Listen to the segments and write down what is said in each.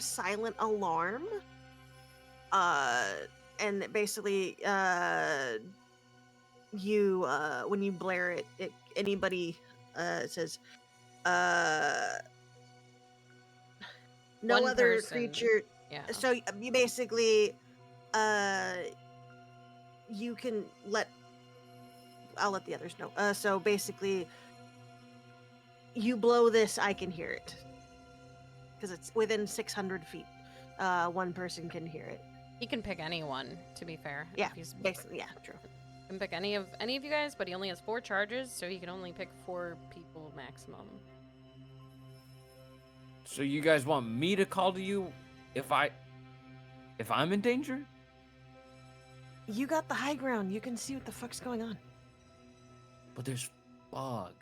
silent alarm. Uh, and basically, when you blare it, anybody says, uh, no One other person. creature. Yeah. So you basically, uh, you can let. I'll let the others know. So basically, you blow this, I can hear it because it's within 600 feet. One person can hear it. He can pick anyone, to be fair. Yeah, If he's basically, yeah, true. He can pick any of you guys, but he only has 4 charges, so he can only pick 4 people maximum. So you guys want me to call to you if I'm in danger? You got the high ground. You can see what the fuck's going on. But there's fog.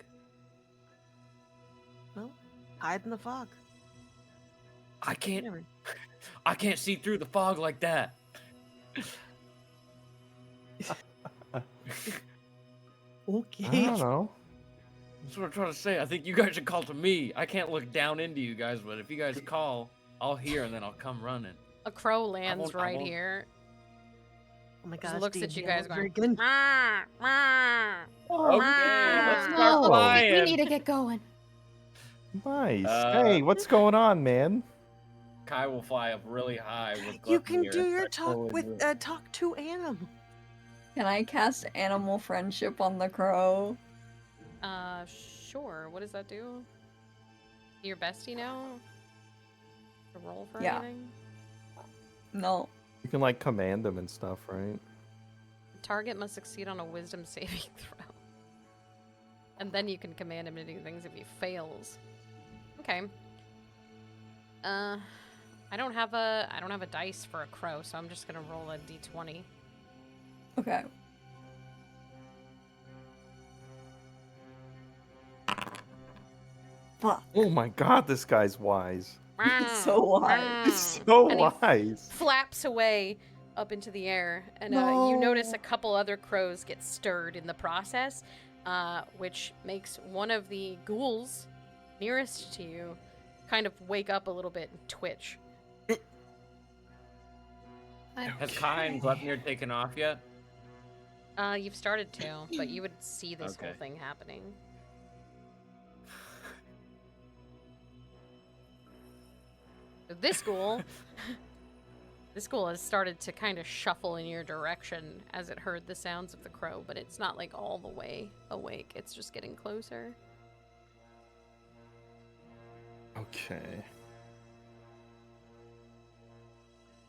Well, hide in the fog. I can't. Whatever. I can't see through the fog like that. Okay. I don't know. That's what I'm trying to say. I think you guys should call to me. I can't look down into you guys, but if you guys call, I'll hear and then I'll come running. A crow lands I right won't- here. Oh my Just gosh. looks at you D&D, guys very going, good. "Rah, rah." Okay, let's No, start we flying. We need to get going. Nice. Uh, Hey, what's going on, man? Kai will fly up really high with You can Gluttony do or your talk Totally with do. talk to Anim. Can I cast animal friendship on the crow? Sure. What does that do? Your bestie now? To roll for Yeah. anything? No. You can like command them and stuff, right? Target must succeed on a wisdom saving throw. And then you can command him to do things if he fails. Okay. I don't have a dice for a crow, so I'm just gonna roll a d20. Okay. Fuck. Oh my god, this guy's wise. So wise. He's so And he wise. flaps away up into the air, and you notice a couple other crows get stirred in the process, which makes one of the ghouls nearest to you kind of wake up a little bit and twitch. Has Kai and Gluttony taken off yet? You've started to, but you would see this whole Okay. thing happening. So this ghoul has started to kind of shuffle in your direction as it heard the sounds of the crow, but it's not like all the way awake. It's just getting closer. Okay.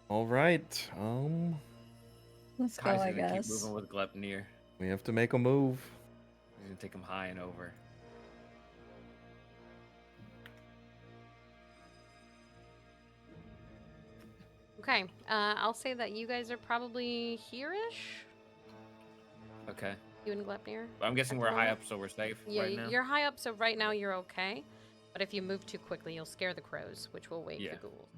All right. Let's go, Kai's I gonna keep guess. moving with Gluttony. We have to make a move. He's gonna take him high and over. Okay, I'll say that you guys are probably here-ish. Okay. You and Glepnir. I'm guessing we're high up, so we're safe Yeah, right now. you're high up, so right now you're okay. But if you move too quickly, you'll scare the crows, which will wake Yeah. the ghouls.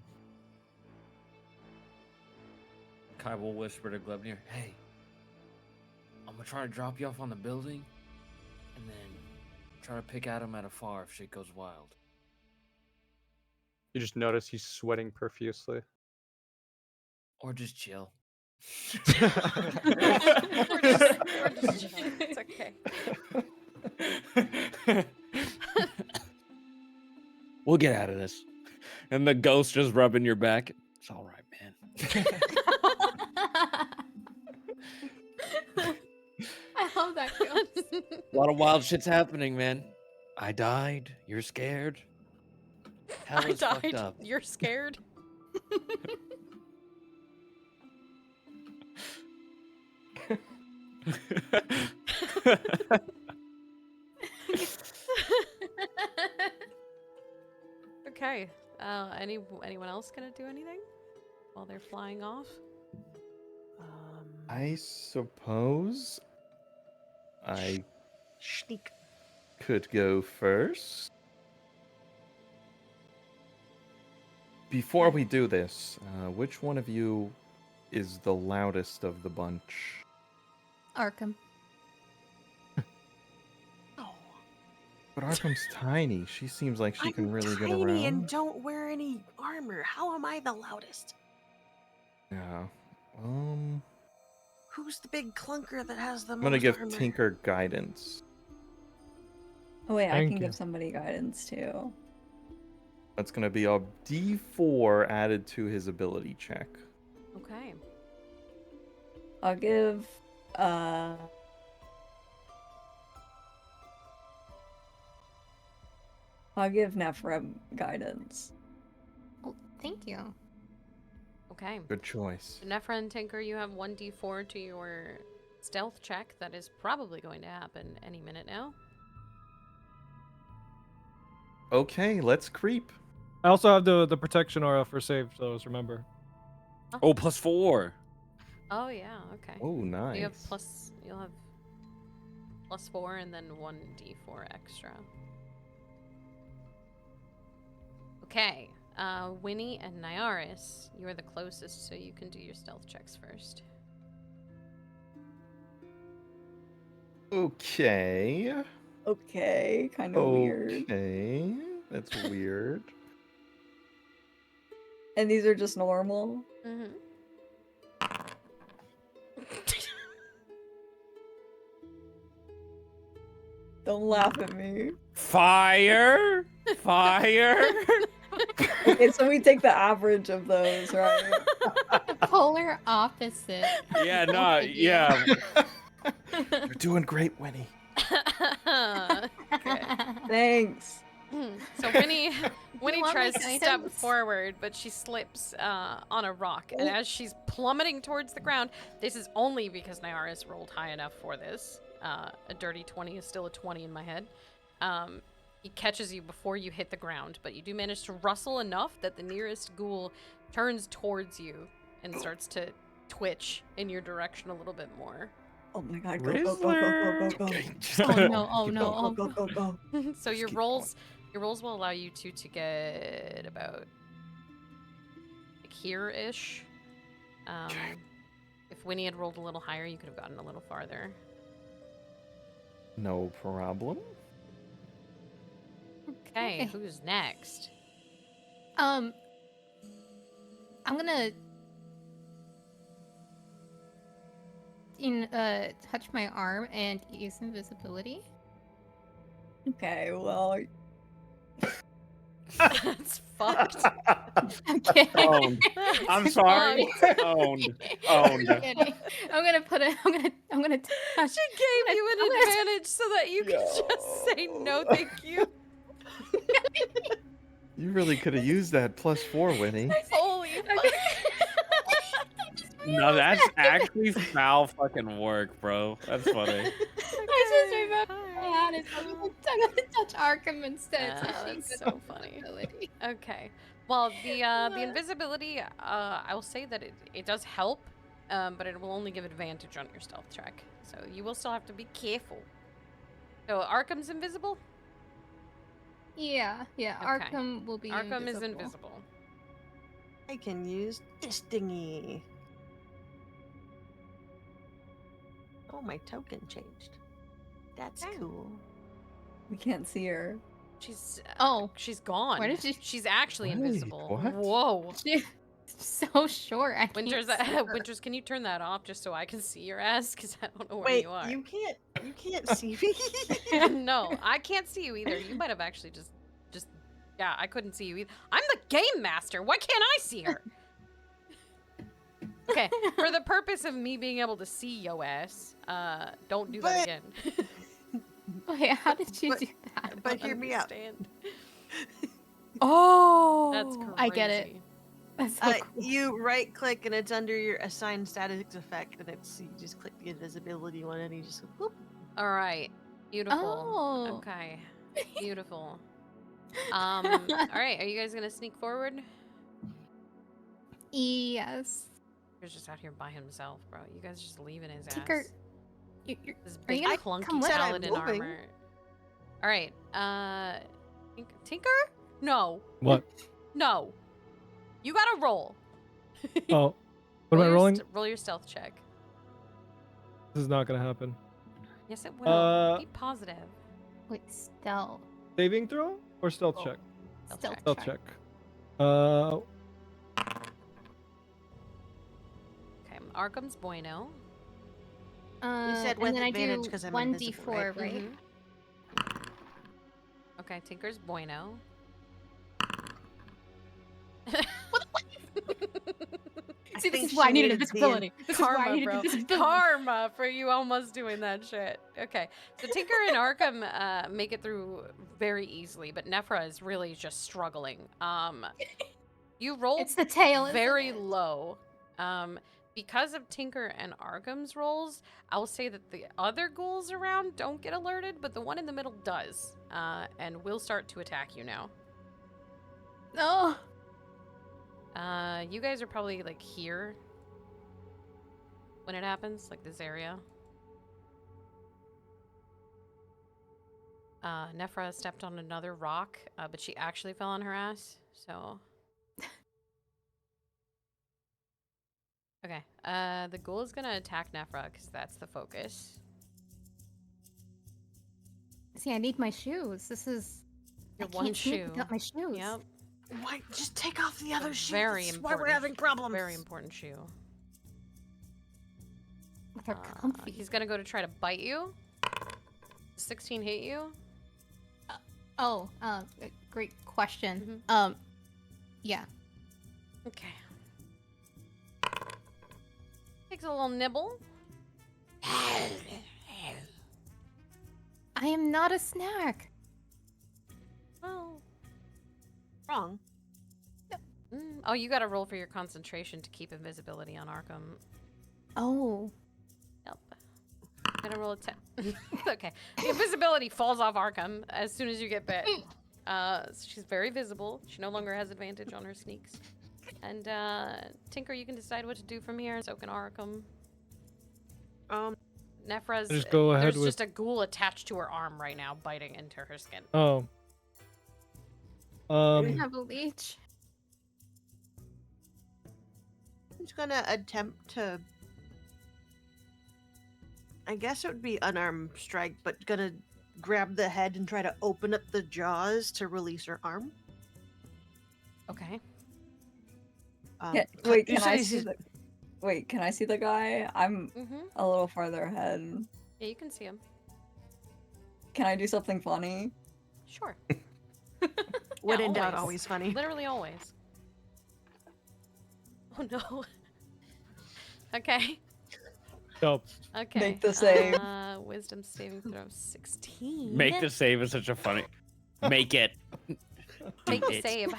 Kai will whisper to Glebnir, "Hey, I'm gonna try to drop you off on the building, and then try to pick at him at afar if shit goes wild." You just notice he's sweating profusely. Or just chill. We're just chilling. It's okay. We'll get out of this. And the ghost just rubbing your back. It's all right, man. I love that ghost. A lot of wild shit's happening, man. I died. You're scared. Hell I is fucked died. up. You're scared? Okay. Anyone else gonna do anything while they're flying off? I suppose I Sneak. could go first. Before we do this, which one of you is the loudest of the bunch? Arkham. Oh. But Arkham's tiny. She seems like she can I'm really get tiny around. and don't wear any armor. How am I the loudest? Yeah. Who's the big clunker that has the I'm most gonna give armor? Tinker guidance. Oh wait, I Thank can you. give somebody guidance too. That's gonna be a D4 added to his ability check. Okay. I'll give Nephra guidance. Oh, thank you. Okay. Good choice. Nephra and Tinker, you have 1d4 to your stealth check. That is probably going to happen any minute now. Okay, let's creep. I also have the protection aura for save those, remember. Oh, +4. Oh yeah, okay. Oh, nice. You'll have +4 and then 1d4 extra. Okay. Winnie and Nyaris, you're the closest, so you can do your stealth checks first. Okay. Okay, kind of weird. Okay. That's weird. And these are just normal. Mm-hmm. Don't laugh at me. Fire! Fire! Okay, so we take the average of those, right? Polar opposite. Yeah, no, yeah. You're doing great, Winnie. Okay. Thanks. So Winnie want my tries to step guidance? forward, but she slips on a rock. And as she's plummeting towards the ground, this is only because Nyaris rolled high enough for this. A dirty 20 is still a 20 in my head. He catches you before you hit the ground, but you do manage to rustle enough that the nearest ghoul turns towards you and starts to twitch in your direction a little bit more. Oh my god, go, go, go, go, go, go, Okay, Oh no, oh keep no, going. go, go, go, go. So your keep rolls will allow you two to get about like here-ish. Okay. If Winnie had rolled a little higher, you could have gotten a little farther. No problem. Okay, Okay. who's next? I'm gonna touch my arm and use invisibility. Okay, well, That's fucked. Okay. Owned. I'm sorry. Fucked. Owned. I'm Owned. kidding. I'm gonna touch. She gave you I'm an gonna- advantage so that you could just say no, thank you. You really could have used that +4, Winnie. Holy fuck. No, that's actually foul fucking work, bro. That's funny. I just remembered I had it. I'm gonna touch Arkham instead. Oh, so she that's gets so funny. invisibility. Okay. Well, the invisibility, I will say that it does help, but it will only give advantage on your stealth check. So you will still have to be careful. So Arkham's invisible? Yeah. Okay. Arkham will be. Arkham is invisible. I can use this thingy. Oh, my token changed. That's Okay. cool. we can't see her. She's Oh. she's gone. Where did she- She's actually Wait, invisible. what? Whoa. She's so short. I Winters, can't see her. Winters, can you turn that off just so I can see your ass? Because I don't know where Wait, you are. you can't see me. No, I can't see you either. You might have actually just, yeah, I couldn't see you either. I'm the game master. Why can't I see her? Okay, for the purpose of me being able to see yo ass, don't do that But- again. Wait, how did you But- do that? But hear me out. Understand. Oh, That's crazy. I get it. That's so cool. You right click and it's under your assigned status effect, and it's you just click the invisibility one, and you just go, whoop. All right, beautiful. Oh. Okay, beautiful. All right, are you guys gonna sneak forward? Yes. He's just out here by himself, bro. You guys just leaving his Tinker, ass. you're, This are you big gonna clunky come with? Said I'm paladin moving. armor. All right, Tinker? No, What? no. You gotta roll. Oh. What am I your rolling? roll your stealth check. This is not gonna happen. Yes, it will. Uh, Be positive. Wait, stealth. Saving throw or stealth check? Stealth Stealth check. check. Okay, Arkham's bueno. You said And with then I advantage do 'cause I'm 1d4, invisible, right? Mhm. Okay, Tinker's bueno. See, this think is why I she needed needed the invisibility. This is why I Karma, needed bro. invisibility. Karma for you almost doing that shit. Okay, so Tinker and Arkham make it through very easily, but Nephra is really just struggling. You rolled It's the tail, isn't very it? low. Because of Tinker and Arkham's rolls, I'll say that the other ghouls around don't get alerted, but the one in the middle does, and will start to attack you now. No. You guys are probably like here when it happens, like this area. Nephra stepped on another rock, but she actually fell on her ass, so. Okay, the ghoul is gonna attack Nephra because that's the focus. See, I need my shoes. This is. Your I one can't sneak shoe. without my shoes. Yep. Why? Just take off the other shoe. Very This is why important. we're having problems. Very important shoe. They're comfy. He's gonna go to try to bite you. 16 hit you. Oh, great question. Mm-hmm. Yeah. Okay. Takes a little nibble. I am not a snack. Oh. Wrong. Oh, you gotta roll for your concentration to keep invisibility on Arkham. Oh. Yep. Gotta roll a 10. Okay. The invisibility falls off Arkham as soon as you get bit. She's very visible. She no longer has advantage on her sneaks. And Tinker, you can decide what to do from here. So can Arkham. Nephra's. Just go ahead there's with- just a ghoul attached to her arm right now, biting into her skin. Oh. I have a leech. Who's gonna attempt to? I guess it would be unarmed strike, but gonna grab the head and try to open up the jaws to release her arm. Okay. Wait, you can said I he's- see the? Wait, can I see the guy? I'm Mm-hmm. a little farther ahead. Yeah, you can see him. Can I do something funny? Sure. When Yeah, in doubt, always. always funny. Literally always. Oh no. Okay. Dope. Okay. Make the save. Wisdom saving throw 16. Make the save is such a funny. Make it. Make the it. save.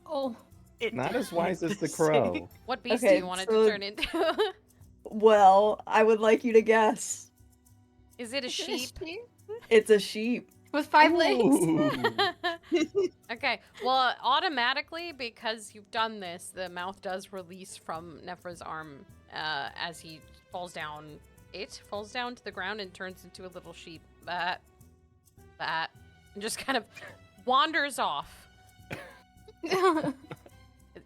Oh. Not as wise as the crow. What beast do Okay, you want it so- to turn into? Well, I would like you to guess. Is it a sheep? It's a sheep. With 5 legs. Ooh. Okay. Well, automatically, because you've done this, the mouth does release from Nephra's arm as he falls down. It falls down to the ground and turns into a little sheep. That. And just kind of wanders off.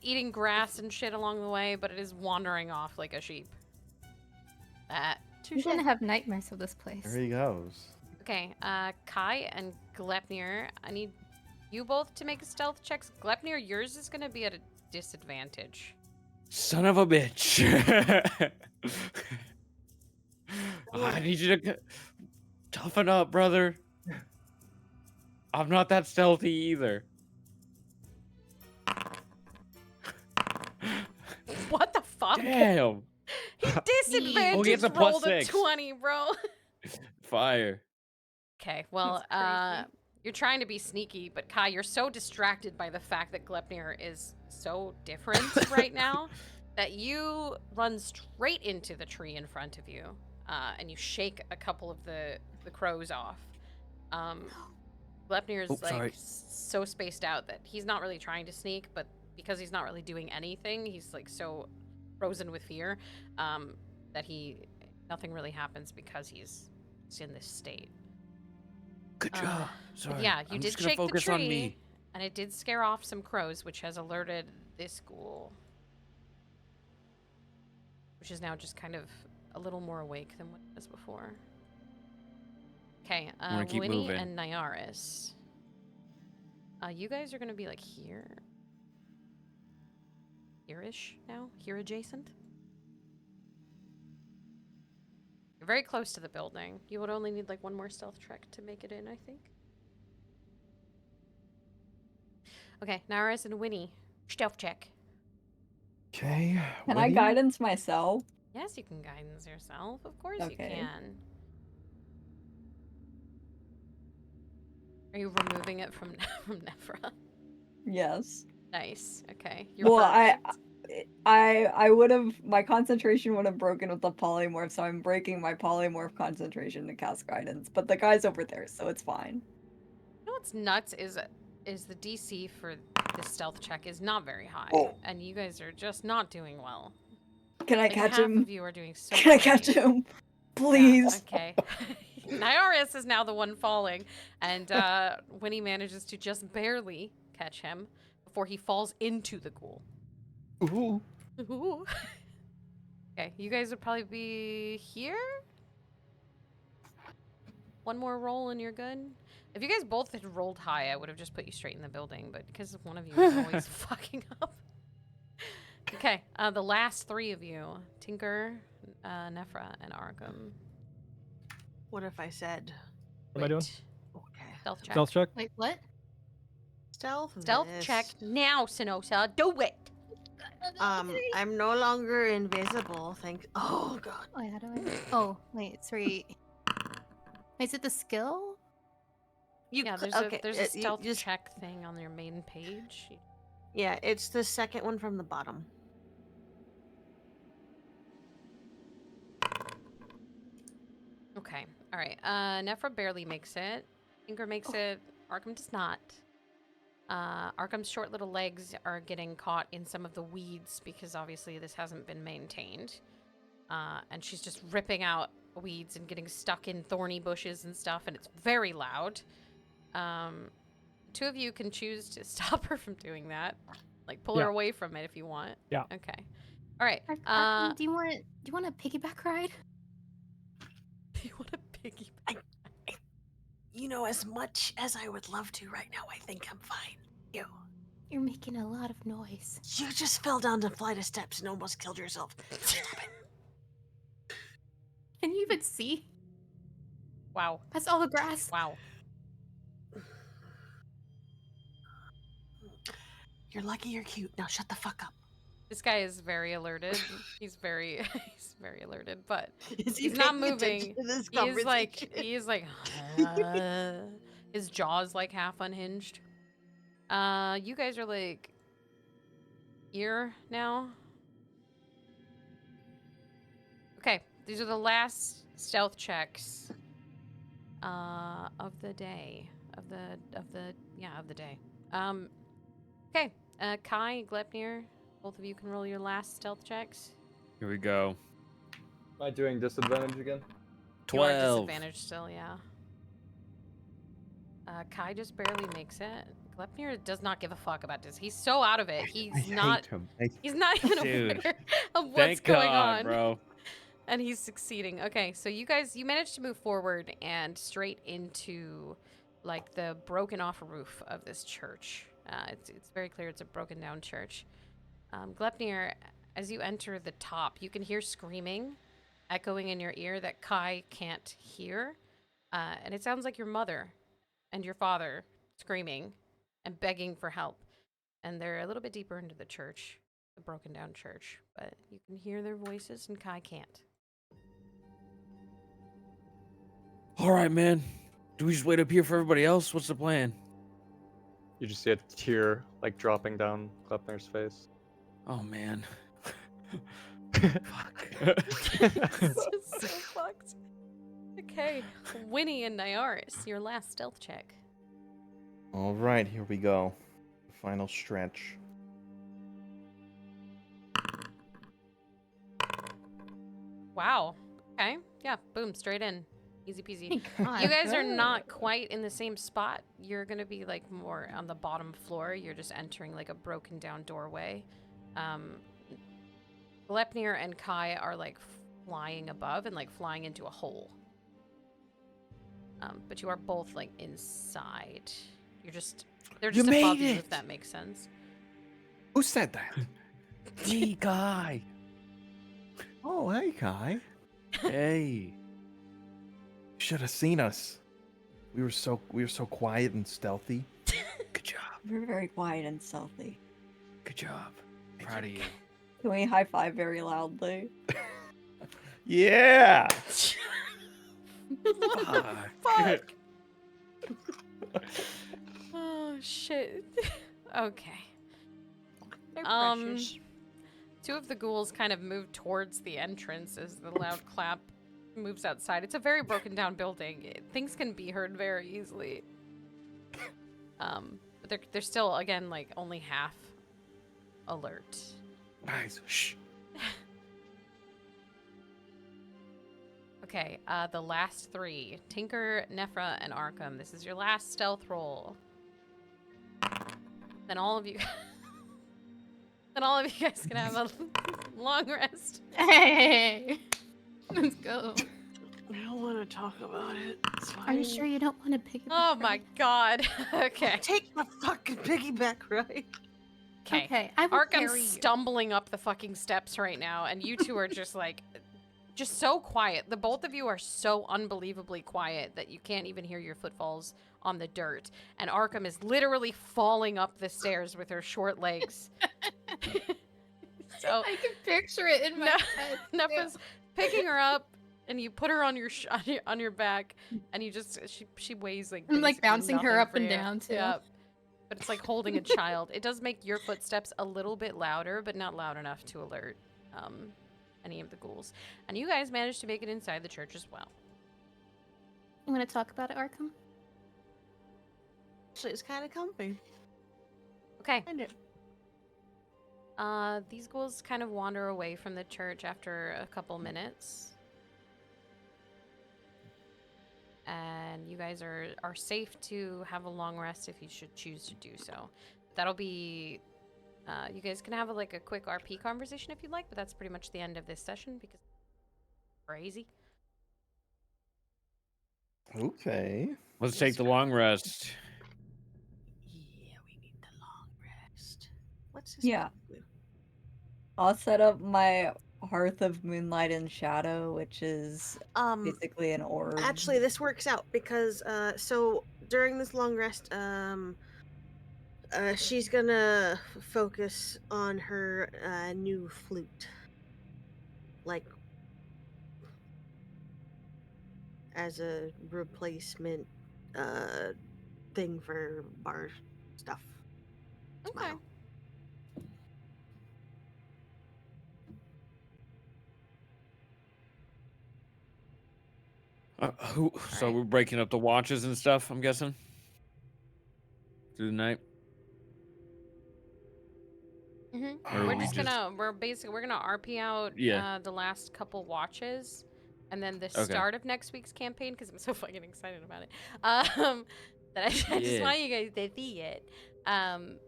Eating grass and shit along the way, but it is wandering off like a sheep. You're gonna have nightmares of this place. There he goes. Okay, Kai and Glepnir, I need you both to make stealth checks. Glepnir, yours is gonna be at a disadvantage. Son of a bitch. I need you to toughen up, brother. I'm not that stealthy either. What the fuck? Damn. He disadvantage Oh, he gets a plus rolled 6. a 20, bro. Fire. Okay, well, That's crazy. you're trying to be sneaky, but Kai, you're so distracted by the fact that Glepnir is so different right now that you run straight into the tree in front of you, and you shake a couple of the crows off. Glepnir is Oh, sorry. like so spaced out that he's not really trying to sneak, but because he's not really doing anything, he's like so frozen with fear that nothing really happens because he's in this state. Good job. But Sorry. yeah, you I'm did just gonna shake the focus on tree, me. and it did scare off some crows, which has alerted this ghoul, which is now just kind of a little more awake than what it was before. Okay, wanna keep Winnie moving. and Nyaris. You guys are gonna be like here. Here-ish now? Here adjacent? You're very close to the building. You would only need like one more stealth check to make it in, I think. Okay, Nyaris and Winnie. Stealth check. Okay. Can I guidance myself? Yes, you can guidance yourself. Of course you Okay. can. Are you removing it from from Nephra? Yes. Nice. Okay. You're Well, perfect. I would have, my concentration would have broken with the polymorph, so I'm breaking my polymorph concentration to cast guidance. But the guy's over there, so it's fine. You know what's nuts is the DC for the stealth check is not very high, Oh. and you guys are just not doing well. Can I Like, catch half him? of you are doing so Can I catch great. him? Yeah, Please. okay. Nyaris is now the one falling, and Winnie manages to just barely catch him before he falls into the ghoul. Ooh. Ooh. Okay, you guys would probably be here? One more roll and you're good? If you guys both had rolled high, I would have just put you straight in the building, but because one of you is always fucking up. Okay, the last three of you, Tinker, Nephra, and Arkham. What if I said What am I doing? okay? Stealth check. Stealth check. Wait, what? Stealth. Stealth this. check now, Sinosa. Do it! I'm no longer invisible. Oh god. Wait, how do I? Oh, wait, sorry. Is it the skill? You Yeah, cl- there's okay, a there's a you stealth just- check thing on your main page. Yeah, it's the second one from the bottom. Okay, all right. Nephra barely makes it. Tinker makes it. Arkham does not. Arkham's short little legs are getting caught in some of the weeds because obviously this hasn't been maintained. And she's just ripping out weeds and getting stuck in thorny bushes and stuff, and it's very loud. Two of you can choose to stop her from doing that. Like, pull her Yeah. away from it if you want. Yeah. Okay. All right. Arkham, do you want a piggyback ride? You want a piggyback? You know, as much as I would love to right now, I think I'm fine. You're making a lot of noise. You just fell down the flight of steps and almost killed yourself. Stop it. Can you even see? Wow. Past all the grass. Wow. You're lucky you're cute. Now shut the fuck up. This guy is very alerted. He's very alerted, but Is he he's not paying attention moving. to this He is like his jaw's like half unhinged. You guys are like here now. Okay, these are the last stealth checks of the day. Of the day. Okay, Kai, Glepnir, both of you can roll your last stealth checks. Here we go. Am I doing disadvantage again? You are 12. disadvantaged still, yeah. Kai just barely makes it. Glepnir does not give a fuck about this. He's so out of it. He's not. He's not even Dude, aware of what's Thank going God, on. bro. And he's succeeding. Okay, so you guys, you managed to move forward and straight into like the broken off roof of this church. It's very clear it's a broken down church. Glepnir, as you enter the top, you can hear screaming echoing in your ear that Kai can't hear. And it sounds like your mother and your father screaming and begging for help. And they're a little bit deeper into the church, the broken down church. But you can hear their voices and Kai can't. All right, man. Do we just wait up here for everybody else? What's the plan? You just see a tear like dropping down Glepner's face. Oh, man. It's just so fucked. Okay, Winnie and Nyaris, your last stealth check. All right, here we go. Final stretch. Wow. Okay. Yeah. Boom. Straight in. Easy peasy. Thank God. You guys are not quite in the same spot. You're gonna be like more on the bottom floor. You're just entering like a broken down doorway. Glepnir and Kai are like flying above and like flying into a hole. But you are both like inside. They're You just above made you, it! if that makes sense. Who said that? Me, Guy. Oh, hey, Kai. Hey. Should have seen us. We were so quiet and stealthy. Good job. We're very quiet and stealthy. Good job. Proud of you. Can we high five very loudly? Yeah. Fuck. Oh shit. Okay. They're Um, precious. Two of the ghouls kind of move towards the entrance as the loud clap moves outside. It's a very broken down building. Things can be heard very easily. But they're still, again, like only half alert. Guys, shh. Okay, the last three: Tinker, Nephra, and Arkham. This is your last stealth roll. Then all of you, then all of you guys can have a long rest. Hey, let's go. I don't want to talk about it. It's fine. Are you sure you don't want to pick it Oh up? my god. Okay. Take the fucking piggyback ride. Okay. Okay, I will Arkham's carry you. stumbling up the fucking steps right now, and you two are just like, just so quiet. The both of you are so unbelievably quiet that you can't even hear your footfalls on the dirt. And Arkham is literally falling up the stairs with her short legs. So I can picture it in my No- head. Nephra's picking her up, and you put her on your on your back, and you just she weighs like I'm, like, basically bouncing her nothing up for and you. down, too. Yeah, but it's like holding a child. It does make your footsteps a little bit louder, but not loud enough to alert any of the ghouls. And you guys managed to make it inside the church as well. You want to talk about it, Arkham? Actually, it's kind of comfy. Okay. Find it. These ghouls kind of wander away from the church after a couple minutes. And you guys are safe to have a long rest if you should choose to do so. That'll be... you guys can have a quick RP conversation if you'd like, but that's pretty much the end of this session because it's crazy. Okay. Let's take the long rest. Yeah, we need the long rest. What's this? Yeah. do? I'll set up my Hearth of Moonlight and Shadow, which is basically an orb. Actually, this works out because so during this long rest, she's gonna focus on her new flute, like as a replacement thing for bar stuff. Okay. Smile. So we're breaking up the watches and stuff, I'm guessing? Through the night? Or We're we just just- gonna we're gonna RP out Yeah. the last couple watches, and then the Okay. start of next week's campaign because I'm so fucking excited about it. That I just Yeah. want you guys to see it. And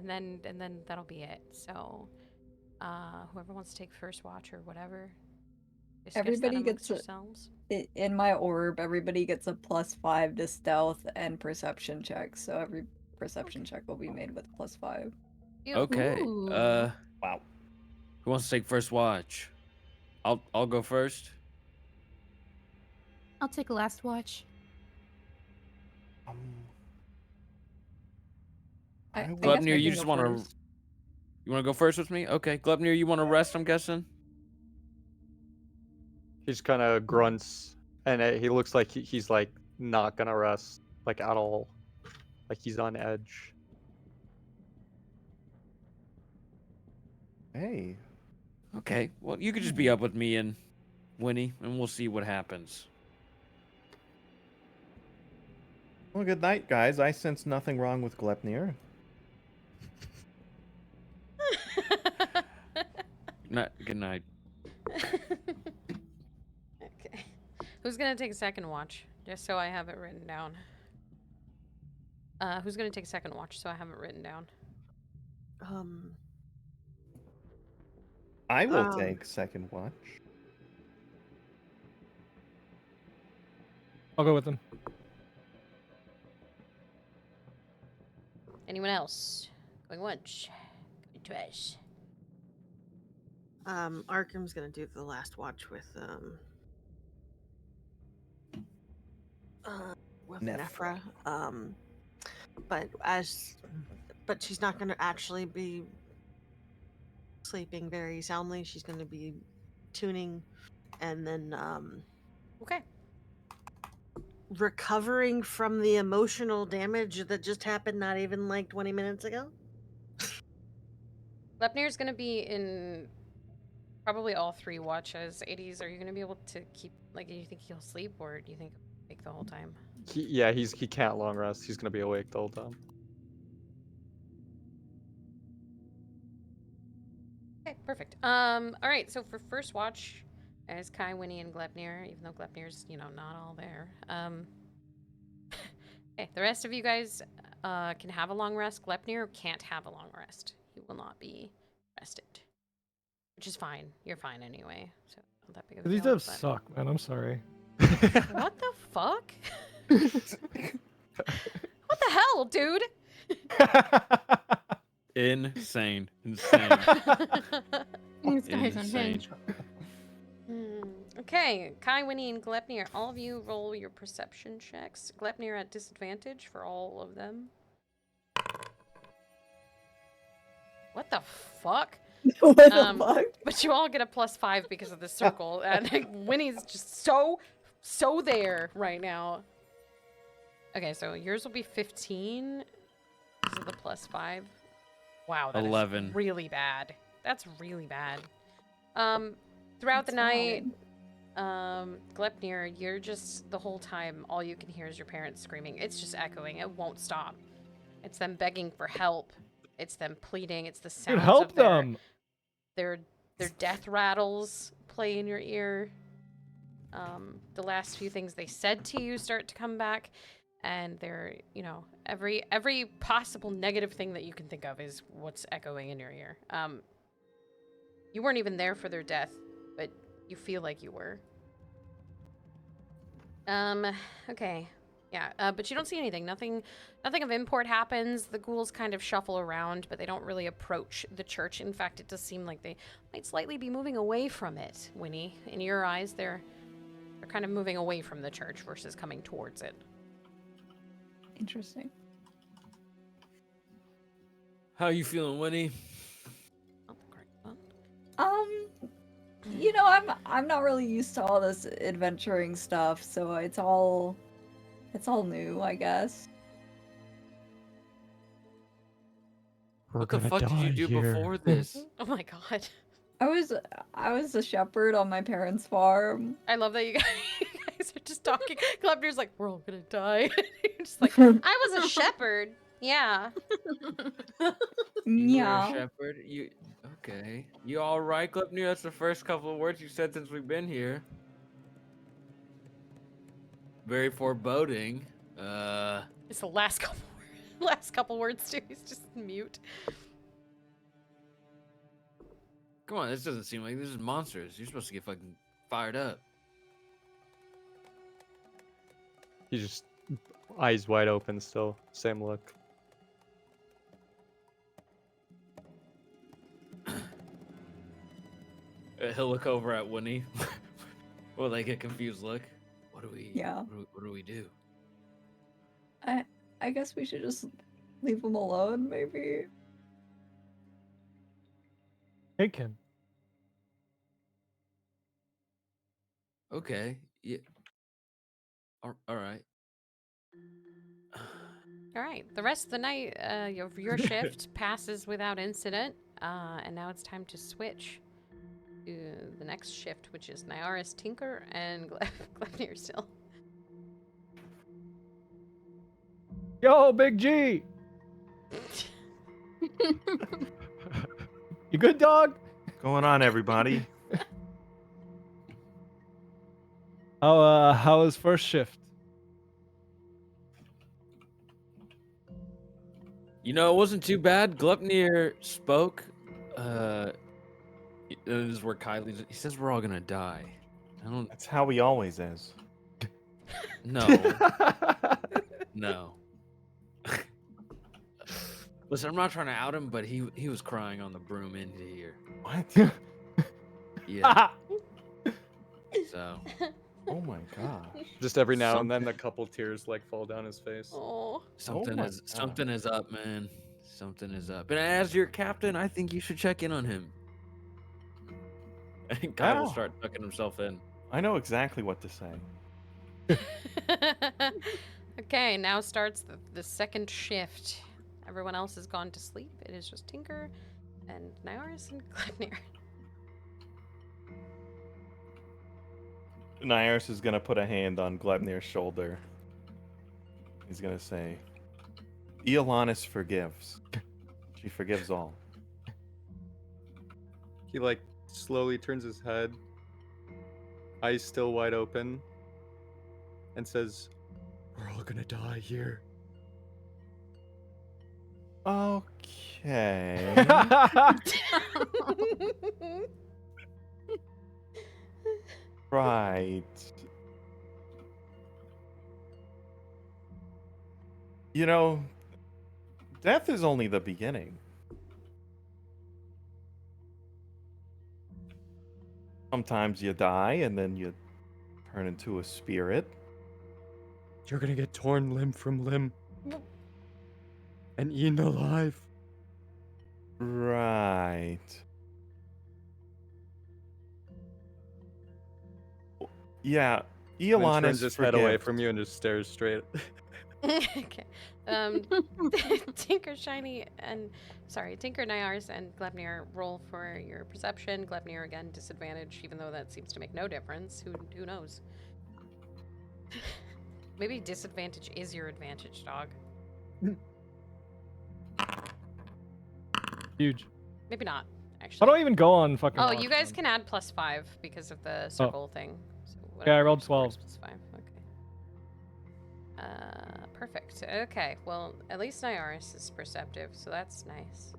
then that'll be it. So, whoever wants to take first watch or whatever, discuss that Everybody amongst gets a- yourselves. In my orb, everybody gets a +5 to stealth and perception check, so every perception check will be made with +5. Okay. Ooh. Wow. Who wants to take first watch? I'll go first. I'll take a last watch. I guess Glubnir, I you can just go want to... first. You want to go first with me? Okay. Glubnir, you want to rest, I'm guessing? He just kind of grunts, and he looks like he's like not gonna rest, like at all, like he's on edge. Hey. Okay. Well, you could just be up with me and Winnie, and we'll see what happens. Well, good night, guys. I sense nothing wrong with Glepnir. Good night. Okay. Who's gonna take second watch? Just so I have it written down. Who's gonna take second watch so I have it written down? I will Um, take second watch. I'll go with him. Anyone else? Going once. Going twice. Arkham's gonna do the last watch with Nephra. Nephra. But she's not gonna actually be sleeping very soundly. She's gonna be tuning and then Okay. recovering from the emotional damage that just happened not even like 20 minutes ago. Lepnir's gonna be in probably all 3 watches. 80s, are you gonna be able to keep, like, do you think he'll sleep, or do you think he'll wake the whole time? He can't long rest. He's gonna be awake the whole time. Okay, perfect. Alright, so for first watch, as Kai, Winnie, and Glepnir, even though Glepnir's, not all there. Okay, the rest of you guys can have a long rest. Glepnir can't have a long rest. He will not be rested. Which is fine. You're fine anyway. So not that big of a These deal, devs but- suck, man. I'm sorry. What the fuck? What the hell, dude? Insane. This guy's Insane. unhinged. Okay, Kai, Winnie, and Glepnir, all of you roll your perception checks. Glepnir at disadvantage for all of them. What the fuck? What the Um, fuck? But you all get a +5 because of the circle, and Winnie's just so there right now. Okay, so yours will be 15 because of the +5. Wow, that is 11. really bad. That's really bad. Throughout the That's night, valid. Glepnir, you're just the whole time, all you can hear is your parents screaming. It's just echoing. It won't stop. It's them begging for help. It's them pleading. It's the sounds Dude, help of their, them. their death rattles play in your ear. The last few things they said to you start to come back, and they're, every possible negative thing that you can think of is what's echoing in your ear. You weren't even there for their death, but you feel like you were. Okay. Yeah, but you don't see anything. Nothing of import happens. The ghouls kind of shuffle around, but they don't really approach the church. In fact, it does seem like they might slightly be moving away from it, Winnie. In your eyes, they're kind of moving away from the church versus coming towards it. Interesting. How you feeling, Winnie? Oh, great. Well, I'm not really used to all this adventuring stuff, so it's all new, I guess. What the fuck did you do before this? oh my god. I was a shepherd on my parents' farm. I love that you guys are just talking. Glepnir's like, we're all gonna die. You're just like, I was a shepherd. Yeah. You were a Yeah. shepherd? Okay. You alright, Glepnir? That's the first couple of words you said since we've been here. Very foreboding. It's the last couple words too. He's just mute. Come on, this doesn't seem like this is monsters. You're supposed to get fucking fired up. He's just eyes wide open still. Same look. He'll look over at Winnie with like a confused look. What do we? Yeah. What do we do? I guess we should just leave him alone, maybe. Take him. Okay. Yeah. All right. All right. The rest of the night, your shift passes without incident, and now it's time to switch to the next shift, which is Nyaris Tinker and Glepnir still. Yo, Big G. You good, dog? Going on, everybody? How was first shift? You know, it wasn't too bad. Glepnir spoke. This is where Kylie's. He says we're all gonna die. I don't. That's how he always is. No. No. Listen, I'm not trying to out him, but he was crying on the broom into here. What? Yeah. So Oh my gosh. Just every now and then, a couple tears like fall down his face. Oh. something my is something God. is up, man. Something is up. And as your captain, I think you should check in on him. And Kai will Wow. start tucking himself in. I know exactly what to say. Okay, now starts the second shift. Everyone else has gone to sleep. It is just Tinker and Nyaris and Gleipnir. Nyaris is gonna put a hand on Gleipnir's shoulder. He's gonna say, Iolannis forgives. She forgives all. He like slowly turns his head, eyes still wide open, and says, "We're all gonna die here." Okay. Right. You know, death is only the beginning. Sometimes you die and then you turn into a spirit. You're gonna get torn limb from limb and eaten alive. Right. Yeah, And then Iolannis turns his head away forgives. from you and just stares straight. Okay. Tinker, Shiny, and Tinker, Nyaris, and Gleipnir roll for your perception. Gleipnir again disadvantage, even though that seems to make no difference. Who knows? Maybe disadvantage is your advantage, dog. Huge. Maybe not. Actually. How do I even go on fucking? Oh, you rocks, guys man? can add +5 because of the circle thing. So Yeah, I whatever rolled scores 12. +5. Okay. Perfect. Okay. Well, at least Nyaris is perceptive, so that's nice.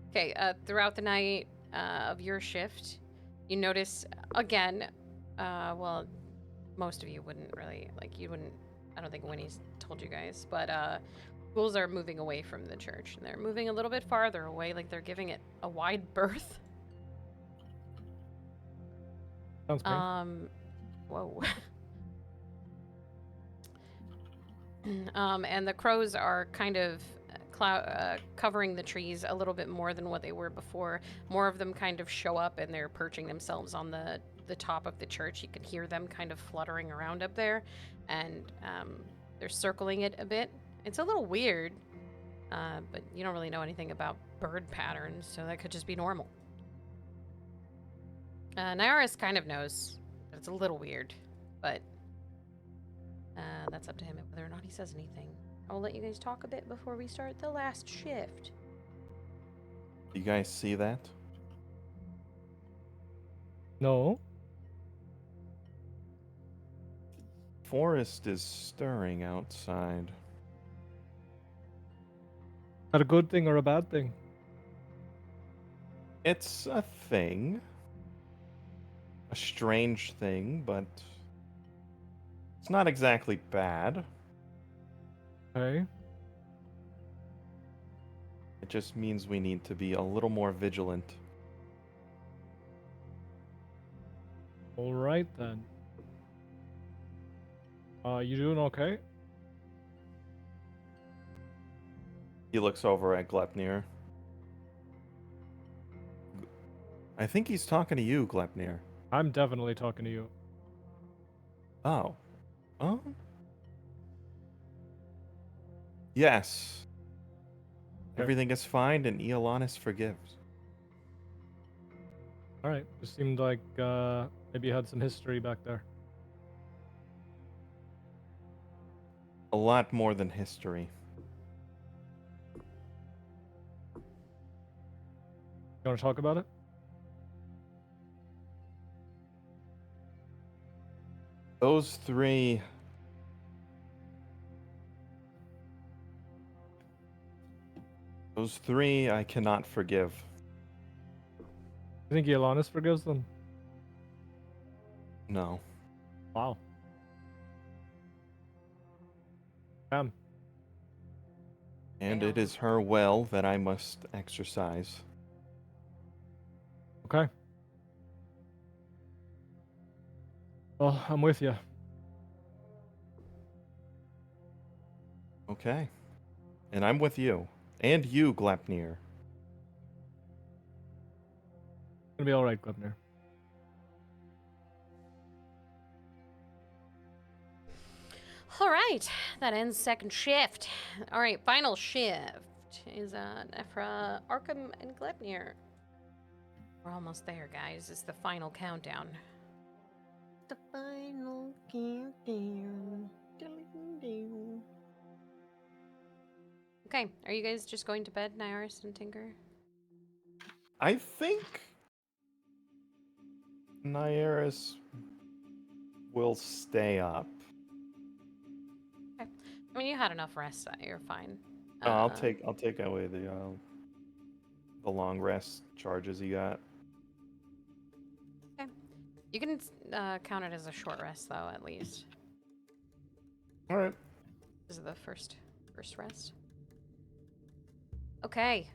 Okay. Throughout the night of your shift, you notice again. Well, most of you wouldn't really like. You wouldn't. I don't think Winnie's told you guys, but ghouls are moving away from the church, and they're moving a little bit farther away, like they're giving it a wide berth. Sounds great. Whoa. And the crows are kind of covering the trees a little bit more than what they were before. More of them kind of show up, and they're perching themselves on the top of the church. You can hear them kind of fluttering around up there, and they're circling it a bit. It's a little weird, but you don't really know anything about bird patterns, so that could just be normal. Nyaris kind of knows that it's a little weird, but that's up to him whether or not he says anything. I'll let you guys talk a bit before we start the last shift. You guys see that? No. Forest is stirring outside. That a good thing or a bad thing? It's a thing. A strange thing, but it's not exactly bad. Okay. It just means we need to be a little more vigilant. All right then. You doing okay? He looks over at Gleipnir. I think he's talking to you, Gleipnir. I'm definitely talking to you. Oh. Oh? Yes. Okay. Everything is fine and Iolannis forgives. All right. Just seemed like maybe you had some history back there. A lot more than history. You want to talk about it? Those three... Those three I cannot forgive. You think Iolannis forgives them? No. Wow. Damn. And it is her will that I must exercise. Okay. Well, I'm with you. Okay. And I'm with you. And you, Glepnir. Gonna be all right, Glebner. All right, that ends second shift. All right, final shift is Nephra, Arkham, and Glepnir. We're almost there, guys. It's the final countdown. The final countdown. Ding-ding-ding. Okay, are you guys just going to bed, Nyaris and Tinker? I think Nyaris will stay up. I mean, you had enough rest. You're fine. I'll take away the long rest charges he got. Okay. You can count it as a short rest, though, at least. All right. This is the first rest. Okay.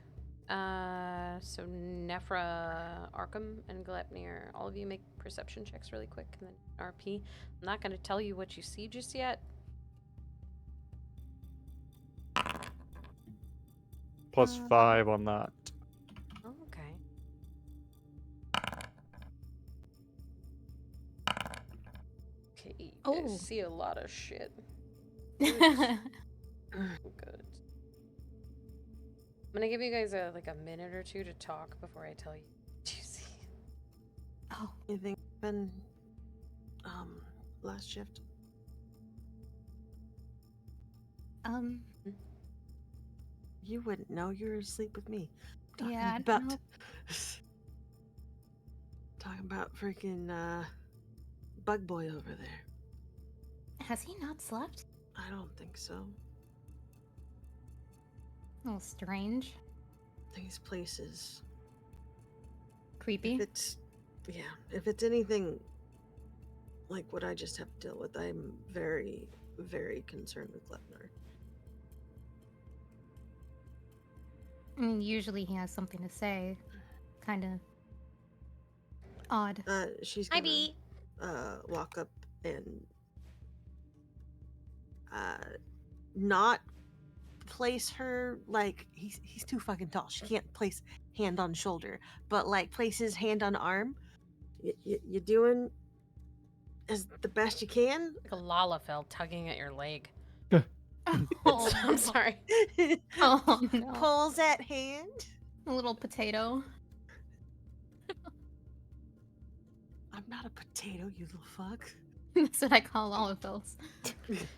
So Nephra, Arkham, and Glepnir, all of you make perception checks really quick, and then RP. I'm not going to tell you what you see just yet. +5 on that. Oh, okay. Okay, you Oh. guys see a lot of shit. Good. I'm gonna give you guys a minute or two to talk before I tell you what you see. Oh, Anything been last shift? You wouldn't know. You were asleep with me. Talking Yeah, I about don't know. talking about freaking Bug Boy over there. Has he not slept? I don't think so. A little strange. These places. Creepy. If it's anything like what I just have to deal with, I'm very, very concerned with Glepnir. I mean, usually he has something to say. Kind of odd. She's Hi, gonna Bee. walk up and not place her like he's too fucking tall. She can't place hand on shoulder, but like place his hand on arm. You doing as the best you can. Like a Lalafell tugging at your leg. Oh, I'm sorry. Oh no. Pulls that hand. A little potato. I'm not a potato, you little fuck. That's what I call all of those.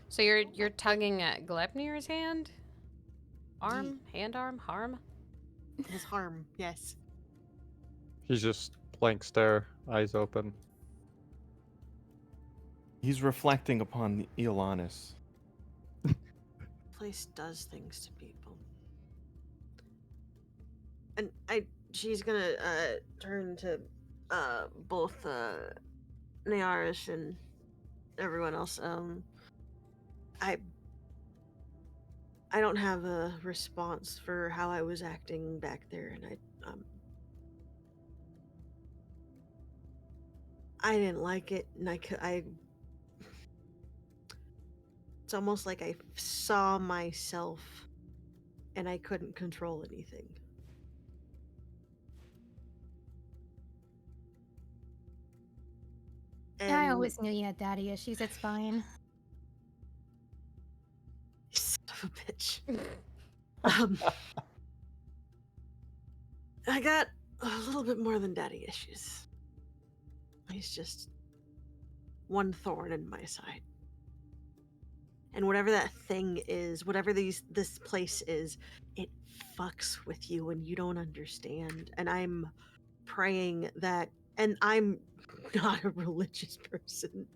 So you're tugging at Glepnir's hand? Arm? Hand arm? Harm? His harm, yes. He's just blank stare, eyes open. He's reflecting upon the Iolannis. Place does things to people. And she's gonna turn to both Nyaris and everyone else. I don't have a response for how I was acting back there, and I didn't like it, and it's almost like I saw myself and I couldn't control anything. Yeah, I always knew you had daddy issues. It's fine. You son of a bitch. I got a little bit more than daddy issues. He's just one thorn in my side. And whatever that thing is, whatever this place is, it fucks with you and you don't understand. And I'm praying that, and I'm not a religious person.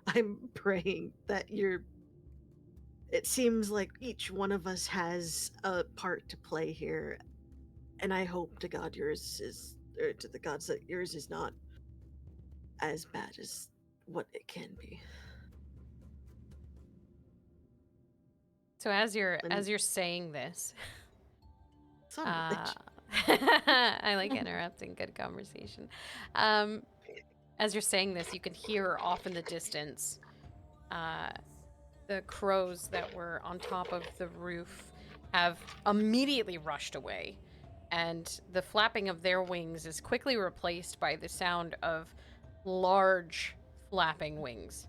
I'm praying that it seems like each one of us has a part to play here. And I hope to God yours is, or to the gods that yours is not as bad as what it can be. So as you're Let me- saying this, Son of a bitch. I like interrupting good conversation. As you're saying this, you can hear off in the distance the crows that were on top of the roof have immediately rushed away, and the flapping of their wings is quickly replaced by the sound of large flapping wings.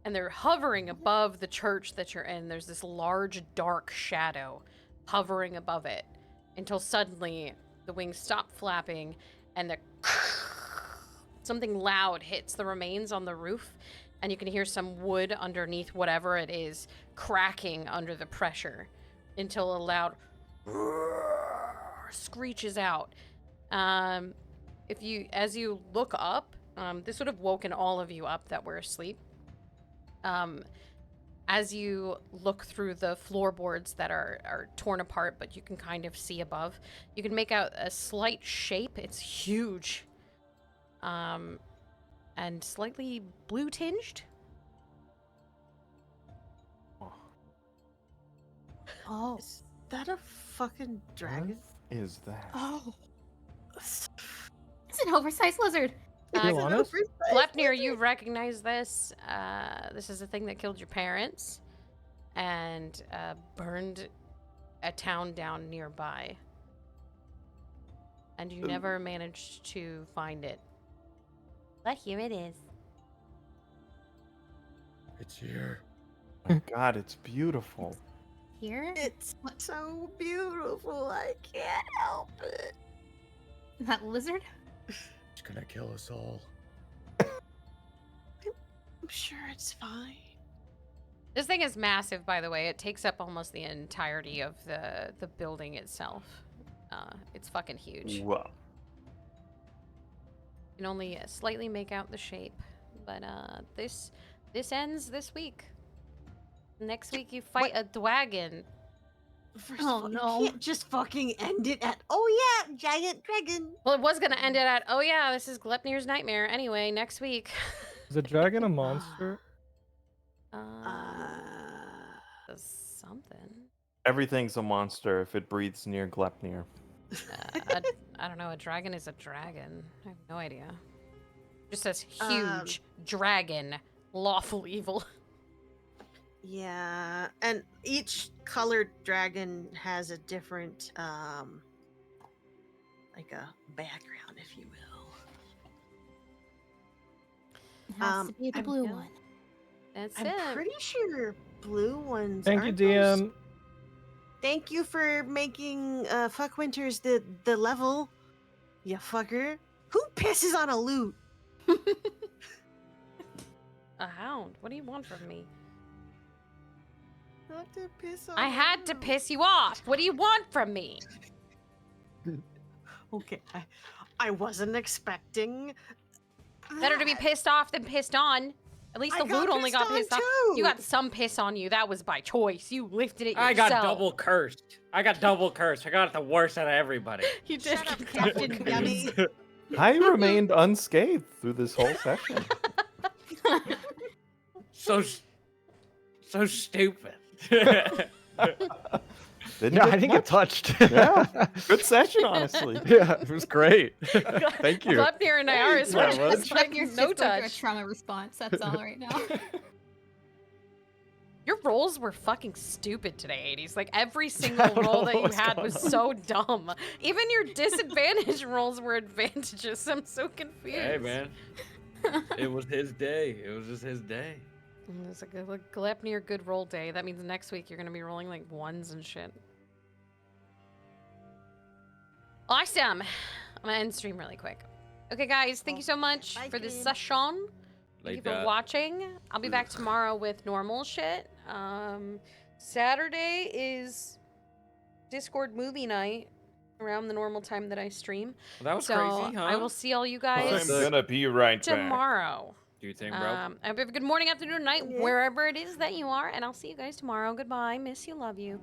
And they're hovering above the church that you're in. There's this large, dark shadow hovering above it until suddenly the wings stop flapping and something loud hits the remains on the roof, and you can hear some wood underneath whatever it is cracking under the pressure until a loud screeches out. As you look up, this would have woken all of you up that were asleep. As you look through the floorboards that are torn apart, but you can kind of see above, you can make out a slight shape. It's huge. And slightly blue tinged. Oh. Is that a fucking dragon? What is that? Oh. It's an oversized lizard. Iolannis? Glepnir, you recognize this. This is the thing that killed your parents and burned a town down nearby. And you never managed to find it. But here it is. It's here. Oh my God, it's beautiful. Here? It's so beautiful. I can't help it. That lizard? It's gonna kill us all. I'm sure it's fine. This thing is massive, by the way. It takes up almost the entirety of the building itself. It's fucking huge. Wow. You can only slightly make out the shape, but this ends this week. Next week you fight a dragon. First Oh, of all, no. you can't just fucking end it at, oh yeah, giant dragon. Well, it was gonna end it at, oh yeah, this is Glepnir's nightmare. Anyway, next week. Is a dragon a monster? Something. Everything's a monster if it breathes near Glepnir. I don't know. A dragon is a dragon. I have no idea. Just says huge dragon, lawful evil. Yeah, and each colored dragon has a different, like a background, if you will. It has to be the I'm- blue yeah. one. That's I'm it. pretty sure blue ones. Thank you, aren't those- DM. Thank you for making Fuck Winters the level, you fucker. Who pisses on a loot? A hound. What do you want from me? Not to piss on. I a had to loot. piss you off. What do you want from me? Okay, I wasn't expecting. Better to be that. pissed off than pissed on. At least I the loot only got on pissed off. too. You got some piss on you. That was by choice. You lifted it yourself. I got double cursed. I got the worst out of everybody. You did. Shut up, get Captain double Yummy. cursed. I remained unscathed through this whole session. So stupid. Didn't Yeah, get I didn't much. get touched. Yeah, good session, honestly. Yeah, it was great. Thank you. Glepnir and Nyaris Yeah, were well, just like You're no just going through a touch. trauma response. That's all right now. Your rolls were fucking stupid today, 80s. Like every I single don't know roll that you what's had going was on. so dumb. Even your disadvantage rolls were advantages. I'm so confused. Hey man, it was his day. It was just his day. It's a good Glepnir good roll day. That means next week you're gonna be rolling like ones and shit. Awesome. I'm gonna end stream really quick. Okay, guys, thank you so much Bye, for this Jane. session. Thank you for Like, watching. I'll be back tomorrow with normal shit. Saturday is Discord movie night around the normal time that I stream. Well, that was So crazy, huh? I will see all you I'm guys gonna be right back. tomorrow. Do you think, bro? I hope you have a good morning, afternoon, night, Yeah. wherever it is that you are, and I'll see you guys tomorrow. Goodbye. Miss you, love you.